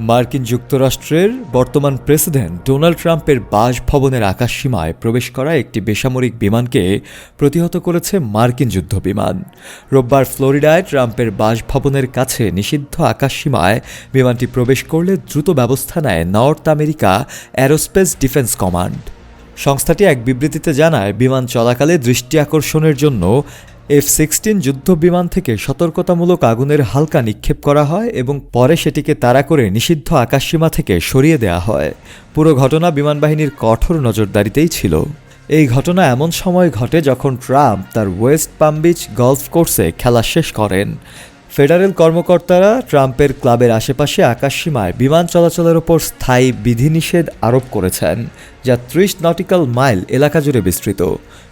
মার্কিন যুক্তরাষ্ট্রের বর্তমান প্রেসিডেন্ট ডোনাল্ড ট্রাম্পের বাসভবনের আকাশসীমায় প্রবেশ করা একটি বেসামরিক বিমানকে প্রতিহত করেছে মার্কিন যুদ্ধবিমান। রোববার ফ্লোরিডায় ট্রাম্পের বাসভবনের কাছে নিষিদ্ধ আকাশসীমায় বিমানটি প্রবেশ করলে দ্রুত ব্যবস্থা নেয় north America aerospace defence command. সংস্থাটি এক বিবৃতিতে জানায়, বিমান চলাকালে দৃষ্টি আকর্ষণের জন্য F-16 যুদ্ধবিমান থেকে সতর্কতামূলক আগুনের হালকা নিক্ষেপ করা হয় এবং পরে সেটিকে তাড়া করে নিষিদ্ধ আকাশসীমা থেকে সরিয়ে দেওয়া হয়। পুরো ঘটনা বিমানবাহিনীর কঠোর নজরদারিতেই ছিল। এই ঘটনা এমন সময় ঘটে যখন ট্রাম্প তার ওয়েস্ট পাম বিচ গলফ কোর্সে খেলা শেষ করেন। ফেডারেল কর্মকর্তারা ট্রাম্পের ক্লাবের আশেপাশে আকাশসীমায় বিমান চলাচলের ওপর স্থায়ী বিধিনিষেধ আরোপ করেছেন, যা 30 নটিক্যাল মাইল এলাকা জুড়ে বিস্তৃত।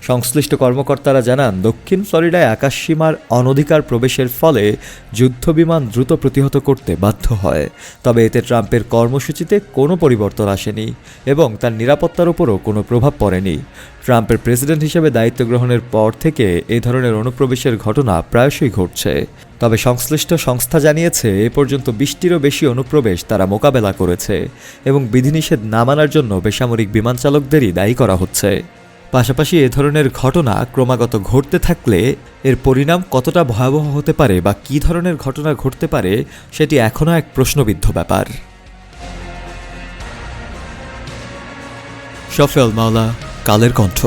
সংশ্লিষ্ট কর্মকর্তারা জানান, দক্ষিণ ফ্লোরিডায় আকাশসীমার অনধিকার প্রবেশের ফলে যুদ্ধবিমান দ্রুত প্রতিহত করতে বাধ্য হয়। তবে এতে ট্রাম্পের কর্মসূচিতে কোনো পরিবর্তন আসেনি এবং তার নিরাপত্তার উপরও কোনো প্রভাব পড়েনি। ট্রাম্পের প্রেসিডেন্ট হিসেবে দায়িত্ব গ্রহণের পর থেকে এই ধরনের অনুপ্রবেশের ঘটনা প্রায়শই ঘটছে। তবে সংশ্লিষ্ট সংস্থা জানিয়েছে, এ পর্যন্ত 20টিরও বেশি অনুপ্রবেশ তারা মোকাবেলা করেছে এবং বিধিনিষেধ না মানার জন্য বেসামরিক বিমান চালকদেরই দায়ী করা হচ্ছে। পাশাপাশি এ ধরনের ঘটনা ক্রমাগত ঘটতে থাকলে এর পরিণাম কতটা ভয়াবহ হতে পারে বা কী ধরনের ঘটনা ঘটতে পারে সেটি এখনও এক প্রশ্নবিদ্ধ ব্যাপার। শফেল মাওলা, কালের কণ্ঠ।